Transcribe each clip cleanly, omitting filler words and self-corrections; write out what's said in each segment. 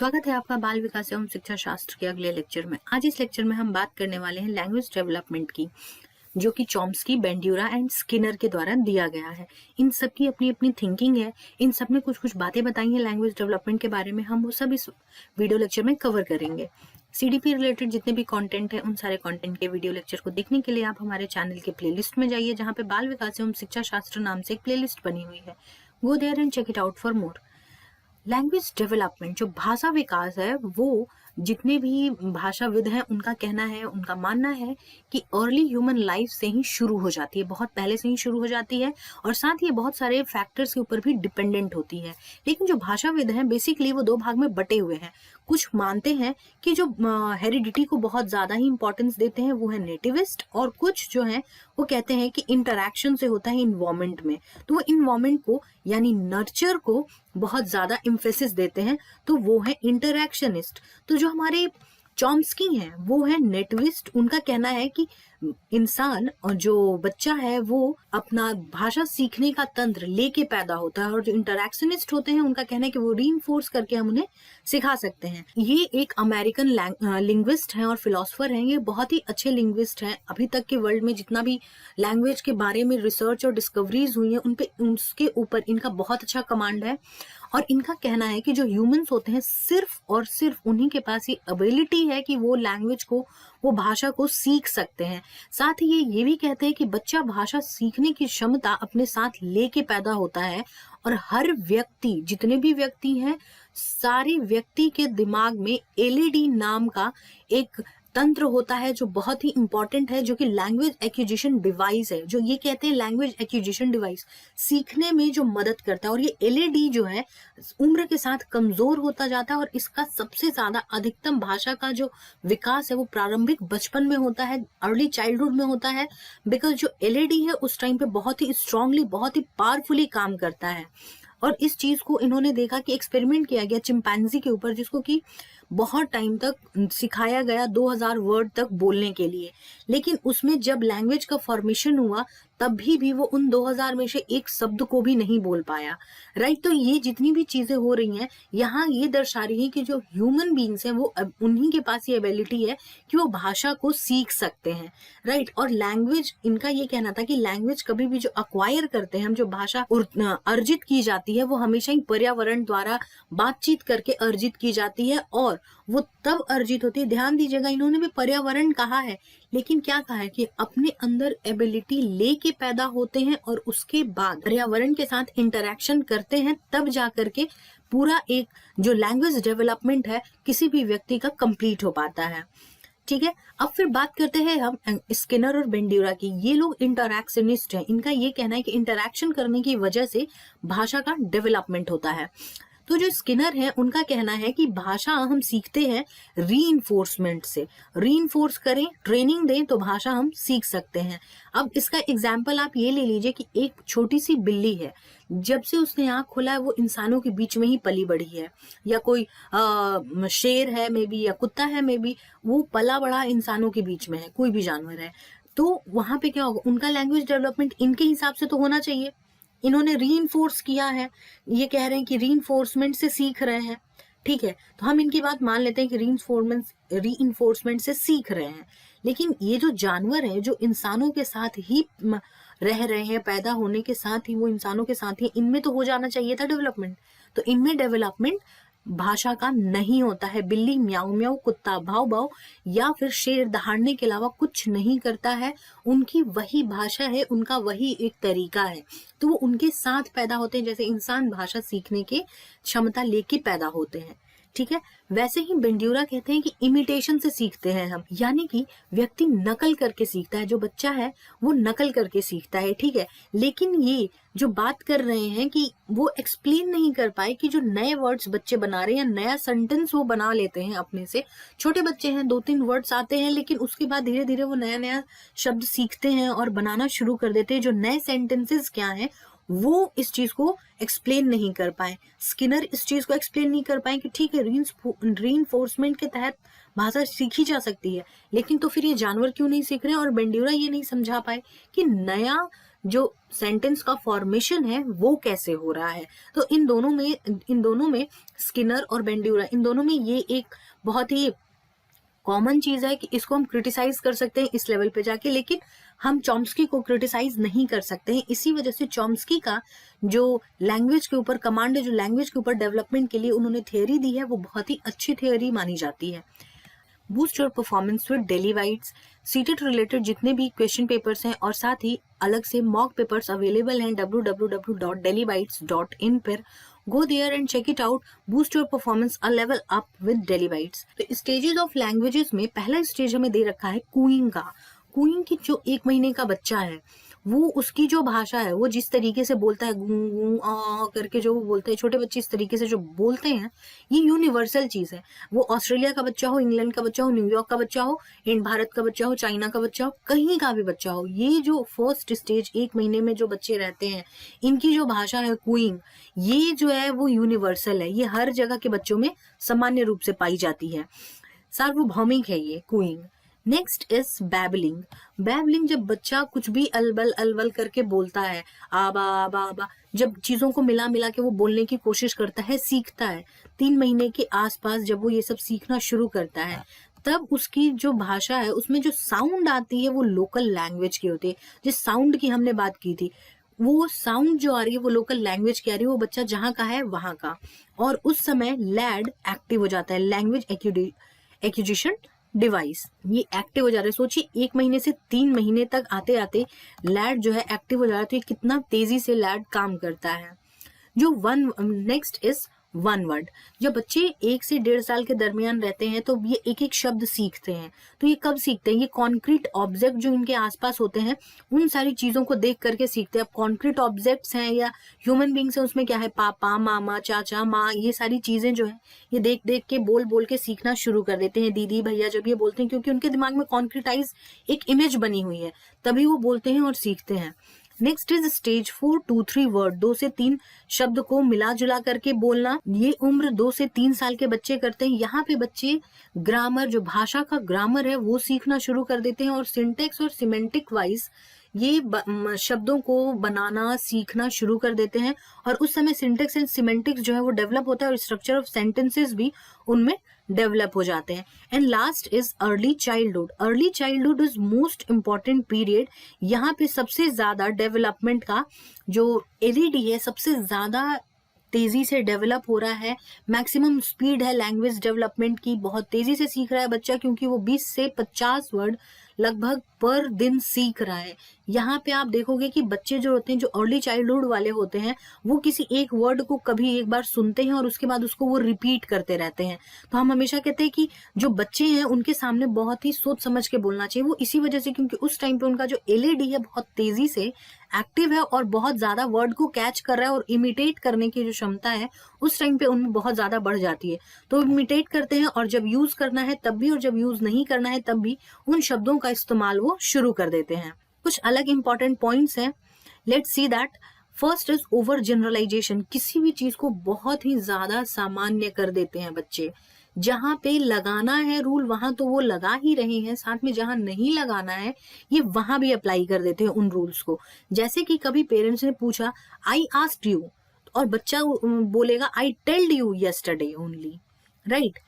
स्वागत है आपका बाल विकास एवं शिक्षा शास्त्र के अगले लेक्चर में। आज इस लेक्चर में हम बात करने वाले हैं लैंग्वेज डेवलपमेंट की, जो कि चॉम्स्की, बेंड्यूरा एंड स्किनर के द्वारा दिया गया है। इन सब की अपनी अपनी थिंकिंग है, इन सब ने कुछ कुछ बातें बताई हैं लैंग्वेज डेवलपमेंट के बारे में। हम वो सब इस वीडियो लेक्चर में कवर करेंगे। सीडीपी रिलेटेड जितने भी कंटेंट है, उन सारे कंटेंट के वीडियो लेक्चर को देखने के लिए आप हमारे चैनल के प्लेलिस्ट में जाइए, जहाँ पे बाल विकास एवं शिक्षा शास्त्र नाम से एक प्लेलिस्ट बनी हुई है। Go there and check it out for more. Language development, जो भाषा विकास है, वो जितने भी भाषाविद हैं उनका कहना है, उनका मानना है कि अर्ली ह्यूमन लाइफ से ही शुरू हो जाती है, बहुत पहले से ही शुरू हो जाती है, और साथ ही बहुत सारे फैक्टर्स के ऊपर भी डिपेंडेंट होती है। लेकिन जो भाषाविद हैं बेसिकली वो दो भाग में बटे हुए हैं। कुछ मानते हैं कि जो हेरिडिटी को बहुत ज्यादा ही इंपॉर्टेंस देते हैं वो है नेटिविस्ट, और कुछ जो है वो कहते हैं कि इंटरैक्शन से होता है इन्वायरमेंट में, तो वो इन्वायरमेंट को यानी नर्चर को बहुत ज्यादा इम्फेसिस देते हैं, तो वो है इंटरैक्शनिस्ट। तो जो हमारे चॉम्स्की हैं वो है नेटिविस्ट। उनका कहना है कि इंसान और जो बच्चा है वो अपना भाषा सीखने का तंत्र लेके पैदा होता है, और जो इंटरैक्शनिस्ट होते हैं उनका कहना है कि वो रीइंफोर्स करके हम उन्हें सिखा सकते हैं। ये एक अमेरिकन लिंग्विस्ट हैं और फिलोसोफर हैं। ये बहुत ही अच्छे लिंग्विस्ट हैं। अभी तक के वर्ल्ड में जितना भी लैंग्वेज के बारे में रिसर्च और डिस्कवरीज हुई है उसके ऊपर इनका बहुत अच्छा कमांड है। और इनका कहना है कि जो ह्यूमंस होते हैं सिर्फ और सिर्फ उन्हीं के पास ये एबिलिटी है कि वो लैंग्वेज को, वो भाषा को सीख सकते हैं। साथ ही ये भी कहते हैं कि बच्चा भाषा सीखने की क्षमता अपने साथ लेके पैदा होता है, और हर व्यक्ति, जितने भी व्यक्ति हैं, सारे व्यक्ति के दिमाग में एलईडी नाम का एक तंत्र होता है जो बहुत ही इंपॉर्टेंट है, जो कि लैंग्वेज एक्विजिशन डिवाइस है। जो ये कहते हैं लैंग्वेज एक्विजिशन डिवाइस सीखने में जो मदद करता है, और ये एलईडी जो है उम्र के साथ कमजोर होता जाता है, और इसका सबसे ज्यादा अधिकतम भाषा का जो विकास है वो प्रारंभिक बचपन में होता है, अर्ली चाइल्डहुड में होता है, बिकॉज जो एलईडी है उस टाइम पे बहुत ही स्ट्रांगली, बहुत ही पावरफुली काम करता है। और इस चीज को इन्होंने देखा कि एक्सपेरिमेंट किया गया चिंपैंजी के ऊपर, जिसको कि बहुत टाइम तक सिखाया गया 2000 वर्ड तक बोलने के लिए, लेकिन उसमें जब लैंग्वेज का फॉर्मेशन हुआ तब भी वो उन 2000 में से एक शब्द को भी नहीं बोल पाया। राइट। तो ये जितनी भी चीजें हो रही हैं यहाँ ये दर्शा रही है कि जो ह्यूमन बींग्स हैं वो उन्हीं के पास ये एबिलिटी है कि वो भाषा को सीख सकते हैं। राइट। और लैंग्वेज, इनका ये कहना था कि लैंग्वेज कभी भी जो अक्वायर करते हैं हम, जो भाषा अर्जित की जाती है, वो हमेशा ही पर्यावरण द्वारा बातचीत करके अर्जित की जाती है, और वो तब अर्जित होती है। ध्यान दीजिएगा, इन्होंने भी पर्यावरण कहा है, लेकिन क्या कहा है कि अपने अंदर एबिलिटी लेके पैदा होते हैं और उसके बाद पर्यावरण के साथ इंटरैक्शन करते हैं, तब जाकर के पूरा एक जो लैंग्वेज डेवलपमेंट है किसी भी व्यक्ति का कंप्लीट हो पाता है। ठीक है। अब फिर बात करते हैं हम स्किनर और बेंड्यूरा की। ये लोग इंटरैक्शनिस्ट हैं। इनका ये कहना है कि इंटरैक्शन करने की वजह से भाषा का डेवलपमेंट होता है। तो जो स्किनर है उनका कहना है कि भाषा हम सीखते हैं रीइंफोर्समेंट से। रीइंफोर्स करें, ट्रेनिंग दें तो भाषा हम सीख सकते हैं। अब इसका एग्जाम्पल आप ये ले लीजिए कि एक छोटी सी बिल्ली है, जब से उसने आँख खोला है वो इंसानों के बीच में ही पली बढ़ी है, या कोई शेर है मे बी, या कुत्ता है मे बी, वो पला बड़ा इंसानों के बीच में है, कोई भी जानवर है। तो वहां पे क्या होगा, उनका लैंग्वेज डेवलपमेंट इनके हिसाब से तो होना चाहिए। इन्होंने रीइंफोर्स किया है, ये कह रहे हैं कि रीइंफोर्समेंट से सीख रहे हैं। ठीक है, तो हम इनकी बात मान लेते हैं कि रीइंफोर्समेंट से सीख रहे हैं। लेकिन ये जो जानवर है, जो इंसानों के साथ ही रह रहे हैं, पैदा होने के साथ ही वो इंसानों के साथ ही, इनमें तो हो जाना चाहिए था डेवलपमेंट। तो इनमें डेवलपमेंट भाषा का नहीं होता है। बिल्ली म्याऊ म्याऊ, कुत्ता भाव भाव, या फिर शेर दहाड़ने के अलावा कुछ नहीं करता है। उनकी वही भाषा है, उनका वही एक तरीका है, तो वो उनके साथ पैदा होते हैं, जैसे इंसान भाषा सीखने की क्षमता लेके पैदा होते हैं। ठीक है। वैसे ही बेंड्यूरा कहते हैं कि इमिटेशन से सीखते हैं हम, यानी कि व्यक्ति नकल करके सीखता है। जो बच्चा है वो नकल करके सीखता है। ठीक है। लेकिन ये जो बात कर रहे हैं कि वो एक्सप्लेन नहीं कर पाए कि जो नए वर्ड्स बच्चे बना रहे हैं, नया सेंटेंस वो बना लेते हैं अपने से। छोटे बच्चे हैं, 2-3 वर्ड्स आते हैं, लेकिन उसके बाद धीरे धीरे वो नया नया शब्द सीखते हैं और बनाना शुरू कर देते हैं। जो नए सेंटेंसेस क्या हैं वो इस चीज को एक्सप्लेन नहीं कर पाए। स्किनर इस चीज को एक्सप्लेन नहीं कर पाए कि ठीक है, रीइंफोर्समेंट के तहत भाषा सीखी जा सकती है, लेकिन तो फिर ये जानवर क्यों नहीं सीख रहे हैं। और बेंड्यूरा ये नहीं समझा पाए कि नया जो सेंटेंस का फॉर्मेशन है वो कैसे हो रहा है। तो इन दोनों में स्किनर और बेंड्यूरा, इन दोनों में ये एक बहुत ही कॉमन चीज है कि इसको हम क्रिटिसाइज कर सकते हैं इस लेवल पे जाके, लेकिन हम चॉम्स्की को क्रिटिसाइज नहीं कर सकते हैं। इसी वजह से चॉम्स्की का जो लैंग्वेज के ऊपर कमांड है, जो लैंग्वेज के ऊपर डेवलपमेंट के लिए उन्होंने थियोरी दी है, वो बहुत ही अच्छी थियोरी मानी जाती है। Boost your performance with daily bites, CTET related जितने भी क्वेश्चन पेपर्स हैं और साथ ही अलग से मॉक पेपर्स अवेलेबल हैं www.dellybytes.in पर। Go there and check it out. Boost your performance a level up with daily bites. तो स्टेजेस ऑफ लैंग्वेजेस में पहला स्टेज हमें दे रखा है कूइंग का। कूइंग की जो 1 महीने का बच्चा है, वो उसकी जो भाषा है, वो जिस तरीके से बोलता है, गूं गूं आ करके जो वो बोलते हैं, छोटे बच्चे इस तरीके से जो बोलते हैं, ये यूनिवर्सल चीज है। वो ऑस्ट्रेलिया का बच्चा हो, इंग्लैंड का बच्चा हो, न्यूयॉर्क का बच्चा हो, भारत का बच्चा हो, चाइना का बच्चा हो, कहीं का भी बच्चा हो, ये जो फर्स्ट स्टेज 1 महीने में जो बच्चे रहते हैं, इनकी जो भाषा है कूइंग, ये जो है वो यूनिवर्सल है। ये हर जगह के बच्चों में सामान्य रूप से पाई जाती है, सार्वभौमिक है ये cooing. Next is babbling. Babbling, जब बच्चा कुछ भी अलबल अलबल करके बोलता है, आबा आबा आबा, जब चीजों को मिला मिला के वो बोलने की कोशिश करता है, सीखता है। 3 महीने के आसपास जब वो ये सब सीखना शुरू करता है, तब उसकी जो भाषा है उसमें जो साउंड आती है वो लोकल लैंग्वेज की होती है। जिस साउंड की हमने बात की थी, वो साउंड जो आ रही है वो लोकल लैंग्वेज की आ रही है, वो बच्चा जहाँ का है वहां का। और उस समय लैड एक्टिव हो जाता है, लैंग्वेज एक्विजिशन डिवाइस, ये एक्टिव हो जा रहा है। सोचिए 1 महीने से 3 महीने तक आते आते लैड जो है एक्टिव हो जा रहा है, तो ये कितना तेजी से लैड काम करता है। जो नेक्स्ट इज वन वर्ड। जब बच्चे 1 से 1.5 साल के दरमियान रहते हैं तो ये एक एक शब्द सीखते हैं। तो ये कब सीखते हैं? ये कॉन्क्रीट ऑब्जेक्ट जो इनके आसपास होते हैं, उन सारी चीजों को देख करके सीखते हैं। अब कॉन्क्रीट ऑब्जेक्ट्स हैं या ह्यूमन बींग्स हैं, उसमें क्या है, पापा मामा चाचा माँ, ये सारी चीजें जो है ये देख देख के बोल बोल के सीखना शुरू कर देते हैं। दीदी भैया जब ये बोलते हैं, क्योंकि उनके दिमाग में कॉन्क्रीटाइज एक इमेज बनी हुई है, तभी वो बोलते हैं और सीखते हैं। नेक्स्ट इज स्टेज 4 2-3 वर्ड, 2 से 3 शब्द को मिला जुला करके बोलना। ये उम्र 2 से 3 साल के बच्चे करते हैं। यहाँ पे बच्चे ग्रामर, जो भाषा का ग्रामर है वो सीखना शुरू कर देते हैं और सिंटेक्स और सिमेंटिक वाइज ये शब्दों को बनाना सीखना शुरू कर देते हैं। और उस समय सिंटेक्स एंड सिमेंटिक्स जो है वो डेवलप होता है और स्ट्रक्चर ऑफ सेंटेंसेस भी उनमें डेवलप हो जाते हैं। And last is early childhood. Early childhood is most important period. यहाँ पे सबसे ज्यादा डेवलपमेंट का जो एलईडी है, सबसे ज्यादा तेजी से डेवलप हो रहा है। मैक्सिमम स्पीड है लैंग्वेज डेवलपमेंट की, बहुत तेजी से सीख रहा है बच्चा, क्योंकि वो 20 से 50 वर्ड लगभग पर दिन सीख रहा है। यहाँ पे आप देखोगे कि बच्चे जो होते हैं, जो अर्ली चाइल्डहुड वाले होते हैं, वो किसी एक वर्ड को कभी एक बार सुनते हैं और उसके बाद उसको वो रिपीट करते रहते हैं। तो हम हमेशा कहते हैं कि जो बच्चे हैं उनके सामने बहुत ही सोच समझ के बोलना चाहिए। वो इसी वजह से, क्योंकि उस टाइम पे उनका जो एलईडी है बहुत तेजी से एक्टिव है और बहुत ज्यादा वर्ड को कैच कर रहा है और इमिटेट करने की जो क्षमता है उस टाइम पे उनमें बहुत ज्यादा बढ़ जाती है। तो इमिटेट करते हैं और जब यूज करना है तब भी और जब यूज नहीं करना है तब भी उन शब्दों का इस्तेमाल वो शुरू कर देते हैं। कुछ अलग इंपॉर्टेंट पॉइंट्स हैं, let's see that. First is over generalisation. किसी भी चीज को बहुत ही ज्यादा सामान्य कर देते हैं बच्चे। जहां पे लगाना है रूल वहां तो वो लगा ही रहे हैं, साथ में जहां नहीं लगाना है ये वहां भी अप्लाई कर देते हैं उन रूल्स को। जैसे कि कभी पेरेंट्स ने पूछा आई आस्क्ड यू, और बच्चा बोलेगा I told you yesterday only, right.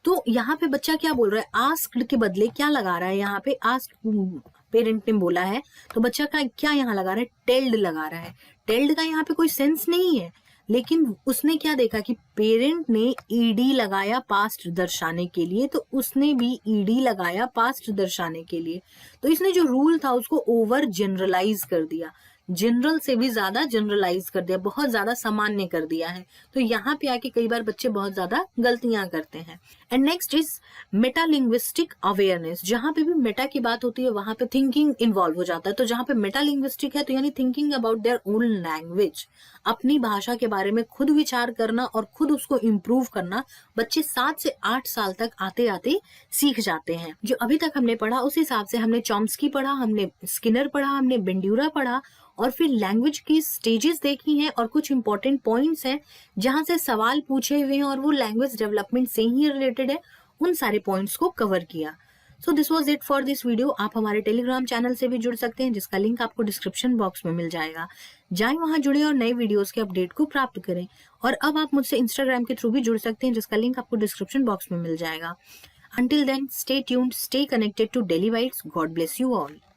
तो यहाँ पे बच्चा क्या बोल रहा है, आस्क्ड के बदले क्या लगा रहा है, यहाँ पे आस्क्ड पेरेंट ने बोला है तो बच्चा का क्या यहाँ लगा रहा है, टेल्ड लगा रहा है। टेल्ड का यहाँ पे कोई सेंस नहीं है, लेकिन उसने क्या देखा कि पेरेंट ने ईडी लगाया पास्ट दर्शाने के लिए, तो उसने भी ईडी लगाया पास्ट दर्शाने के लिए। तो इसने जो रूल था उसको ओवर जनरलाइज कर दिया, जनरल से भी ज्यादा जनरलाइज कर दिया, बहुत ज्यादा सामान्य कर दिया है। तो यहाँ पे आके कई बार बच्चे बहुत ज्यादा गलतियां करते हैं। And next is metalinguistic awareness. जहां पे भी मेटा की बात होती है वहां पे थिंकिंग इन्वॉल्व हो जाता है। तो जहां पे मेटालिंग्विस्टिक है तो यानी thinking about their own language, अपनी भाषा के बारे में खुद विचार करना और खुद उसको इम्प्रूव करना, बच्चे 7 से 8 साल तक आते आते सीख जाते हैं। जो अभी तक हमने पढ़ा उस हिसाब से हमने चॉम्स्की पढ़ा, हमने स्किनर पढ़ा, हमने बेंड्यूरा पढ़ा और फिर लैंग्वेज की स्टेजेस देखी हैं और कुछ इंपॉर्टेंट पॉइंट्स हैं जहां से सवाल पूछे हुए हैं और वो लैंग्वेज डेवलपमेंट से ही रिलेटेड है, उन सारे पॉइंट्स को कवर किया। So this was it for this video. आप हमारे टेलीग्राम चैनल से भी जुड़ सकते हैं, जिसका लिंक आपको डिस्क्रिप्शन बॉक्स में मिल जाएगा। जाएं वहां जुड़े और नए वीडियोस के अपडेट को प्राप्त करें। और अब आप मुझसे इंस्टाग्राम के थ्रू भी जुड़ सकते हैं, जिसका लिंक आपको डिस्क्रिप्शन बॉक्स में मिल जाएगा। Until then, stay tuned, stay connected to Daily Vibes. God bless you all.